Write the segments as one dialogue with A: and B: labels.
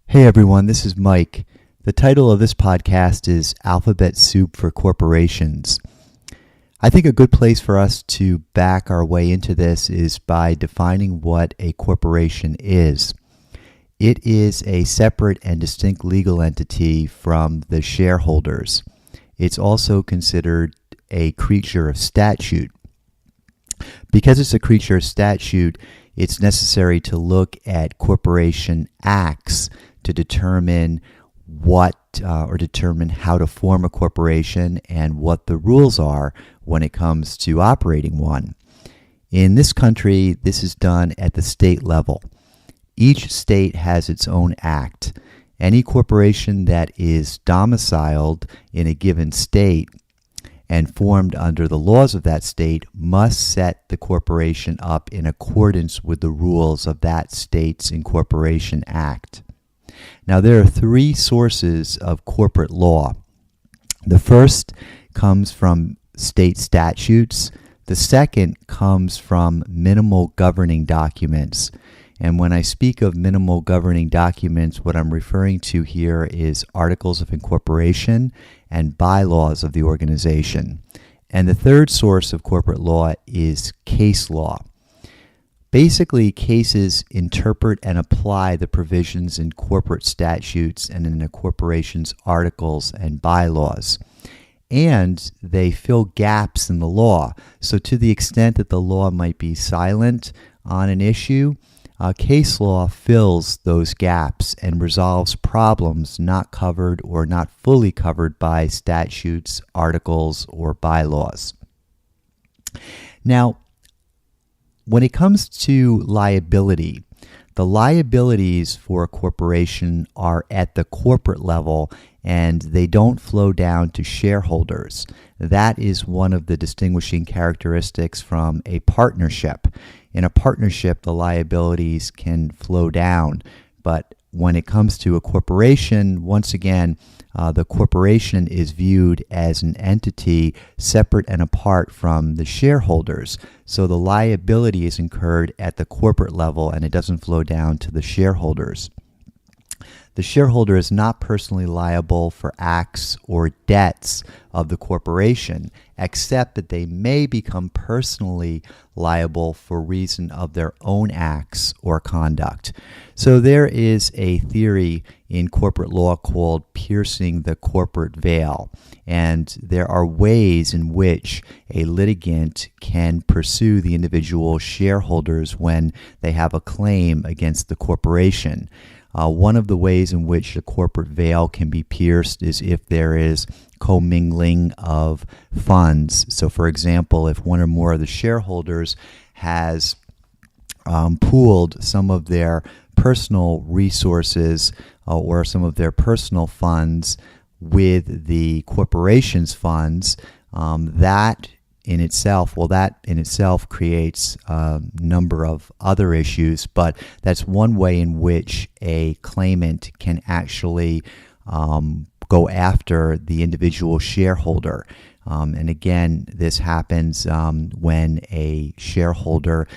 A: Hey everyone, this is Mike. The title of this podcast is Alphabet Soup for Corporations. I think a good place for us to back our way into this is by defining what a corporation is. It is a separate and distinct legal entity from the shareholders. It's also considered a creature of statute. Because it's a creature of statute, it's necessary to look at corporation acts to determine determine how to form a corporation and what the rules are when it comes to operating one. In this country, this is done at the state level. Each state has its own act. Any corporation that is domiciled in a given state and formed under the laws of that state must set the corporation up in accordance with the rules of that state's Incorporation Act. Now, there are three sources of corporate law. The first comes from state statutes. The second comes from minimal governing documents. And when I speak of minimal governing documents, what I'm referring to here is articles of incorporation and bylaws of the organization. And the third source of corporate law is case law. Basically, cases interpret and apply the provisions in corporate statutes and in a corporation's articles and bylaws. And they fill gaps in the law. So to the extent that the law might be silent on an issue, case law fills those gaps and resolves problems not covered or not fully covered by statutes, articles, or bylaws. Now, when it comes to liability, the liabilities for a corporation are at the corporate level and they don't flow down to shareholders. That is one of the distinguishing characteristics from a partnership. In a partnership, the liabilities can flow down, but when it comes to a corporation, once again, the corporation is viewed as an entity separate and apart from the shareholders. So the liability is incurred at the corporate level and it doesn't flow down to the shareholders. The shareholder is not personally liable for acts or debts of the corporation, except that they may become personally liable for reason of their own acts or conduct. So there is a theory in corporate law called piercing the corporate veil, and there are ways in which a litigant can pursue the individual shareholders when they have a claim against the corporation. One of the ways in which the corporate veil can be pierced is if there is commingling of funds. So, for example, if one or more of the shareholders has pooled some of their personal resources or some of their personal funds with the corporation's funds, that in itself creates a number of other issues, but that's one way in which a claimant can actually go after the individual shareholder. And again, this happens when a shareholder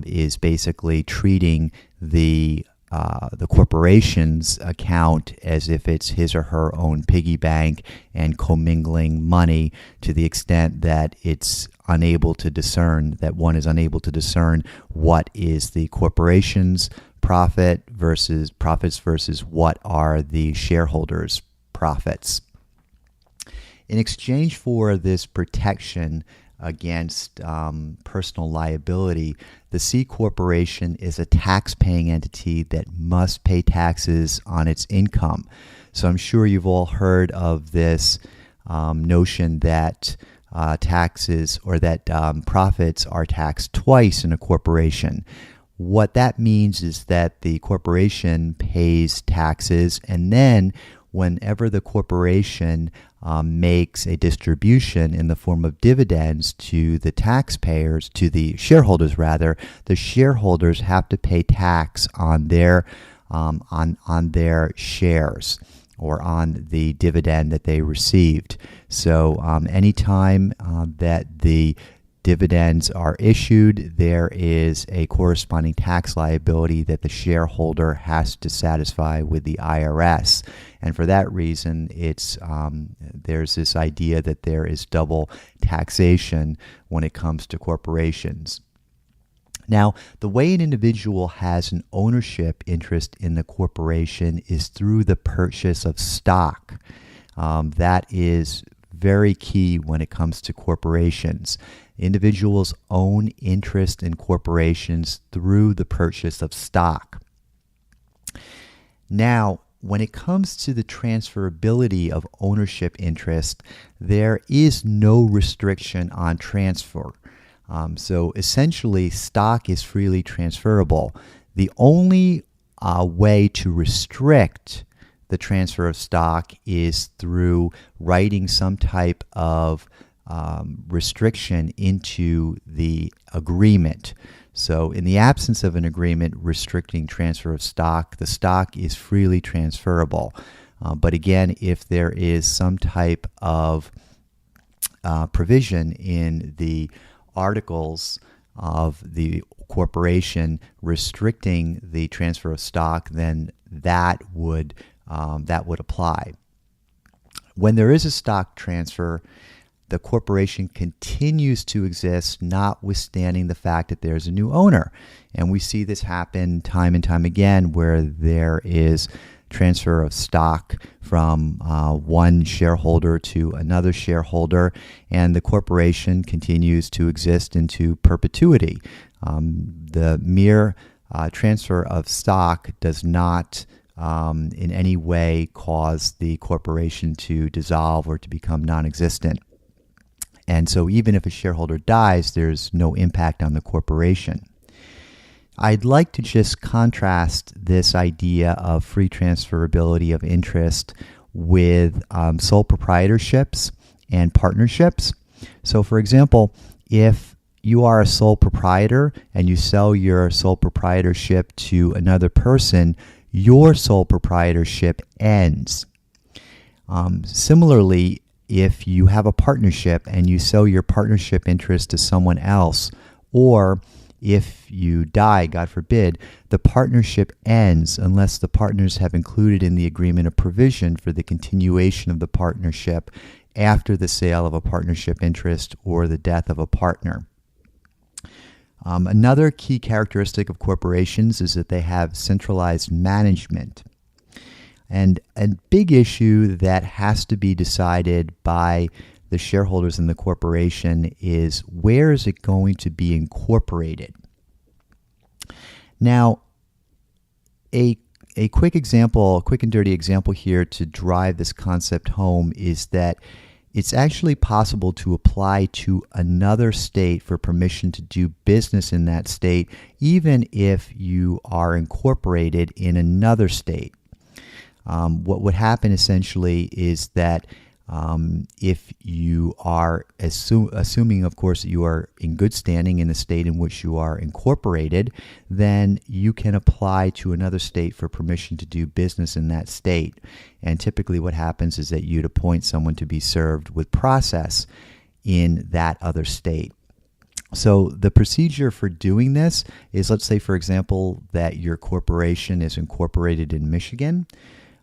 A: is basically treating the corporation's account as if it's his or her own piggy bank and commingling money to the extent that one is unable to discern what is the corporation's profits versus what are the shareholders' profits. In exchange for this protection against personal liability, the C Corporation is a tax-paying entity that must pay taxes on its income. So I'm sure you've all heard of this notion that taxes or that profits are taxed twice in a corporation. What that means is that the corporation pays taxes, and then whenever the corporation makes a distribution in the form of dividends to the taxpayers, to the shareholders rather, the shareholders have to pay tax on their shares or on the dividend that they received. So anytime that the dividends are issued, there is a corresponding tax liability that the shareholder has to satisfy with the IRS. And for that reason, there's this idea that there is double taxation when it comes to corporations. Now, the way an individual has an ownership interest in the corporation is through the purchase of stock. That is very key when it comes to corporations. Individuals own interest in corporations through the purchase of stock. Now, when it comes to the transferability of ownership interest, there is no restriction on transfer. So essentially, stock is freely transferable. The only way to restrict the transfer of stock is through writing some type of restriction into the agreement. So in the absence of an agreement restricting transfer of stock, the stock is freely transferable. But again, if there is some type of provision in the articles of the corporation restricting the transfer of stock, then that would apply. When there is a stock transfer, the corporation continues to exist, notwithstanding the fact that there's a new owner. And we see this happen time and time again, where there is transfer of stock from one shareholder to another shareholder, and the corporation continues to exist into perpetuity. The mere transfer of stock does not in any way cause the corporation to dissolve or to become non-existent. And so even if a shareholder dies, there's no impact on the corporation. I'd like to just contrast this idea of free transferability of interest with sole proprietorships and partnerships. So for example, if you are a sole proprietor and you sell your sole proprietorship to another person, your sole proprietorship ends. Similarly, if you have a partnership and you sell your partnership interest to someone else, or if you die, God forbid, the partnership ends unless the partners have included in the agreement a provision for the continuation of the partnership after the sale of a partnership interest or the death of a partner. Another key characteristic of corporations is that they have centralized management. And a big issue that has to be decided by the shareholders in the corporation is, where is it going to be incorporated? Now, a quick example, a quick and dirty example here to drive this concept home is that it's actually possible to apply to another state for permission to do business in that state, even if you are incorporated in another state. What would happen essentially is that if you are assuming, of course, that you are in good standing in the state in which you are incorporated, then you can apply to another state for permission to do business in that state. And typically what happens is that you'd appoint someone to be served with process in that other state. So the procedure for doing this is, let's say, for example, that your corporation is incorporated in Michigan,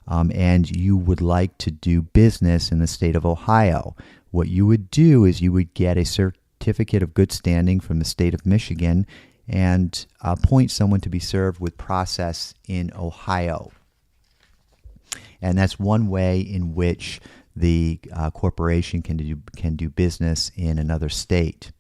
A: and you would like to do business in the state of Ohio. What you would do is you would get a certificate of good standing from the state of Michigan and appoint someone to be served with process in Ohio. And that's one way in which the corporation can do business in another state.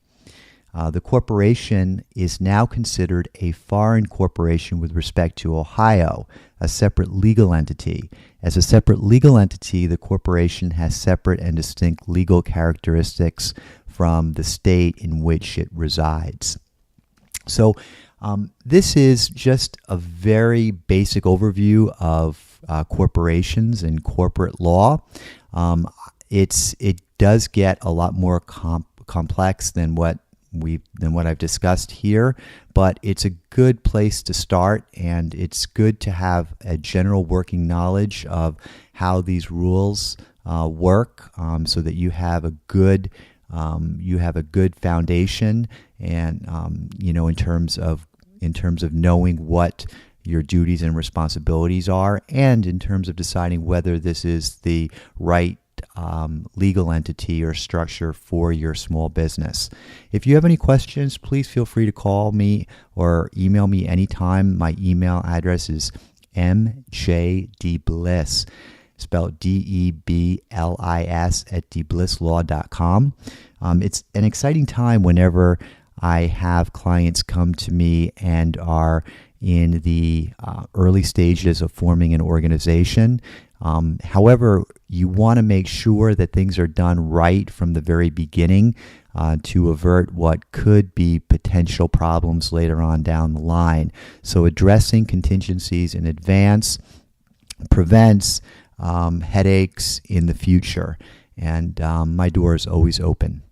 A: The corporation is now considered a foreign corporation with respect to Ohio, a separate legal entity. As a separate legal entity, the corporation has separate and distinct legal characteristics from the state in which it resides. So this is just a very basic overview of corporations and corporate law. It does get a lot more complex than what I've discussed here, but it's a good place to start, and it's good to have a general working knowledge of how these rules work, so that you have a good you have a good foundation, and in terms of knowing what your duties and responsibilities are, and in terms of deciding whether this is the right legal entity or structure for your small business. If you have any questions, please feel free to call me or email me anytime. My email address is mjdbliss, spelled DEBLIS, at dblisslaw.com. It's an exciting time whenever I have clients come to me and are in the early stages of forming an organization. However, you want to make sure that things are done right from the very beginning to avert what could be potential problems later on down the line. So addressing contingencies in advance prevents headaches in the future. And my door is always open.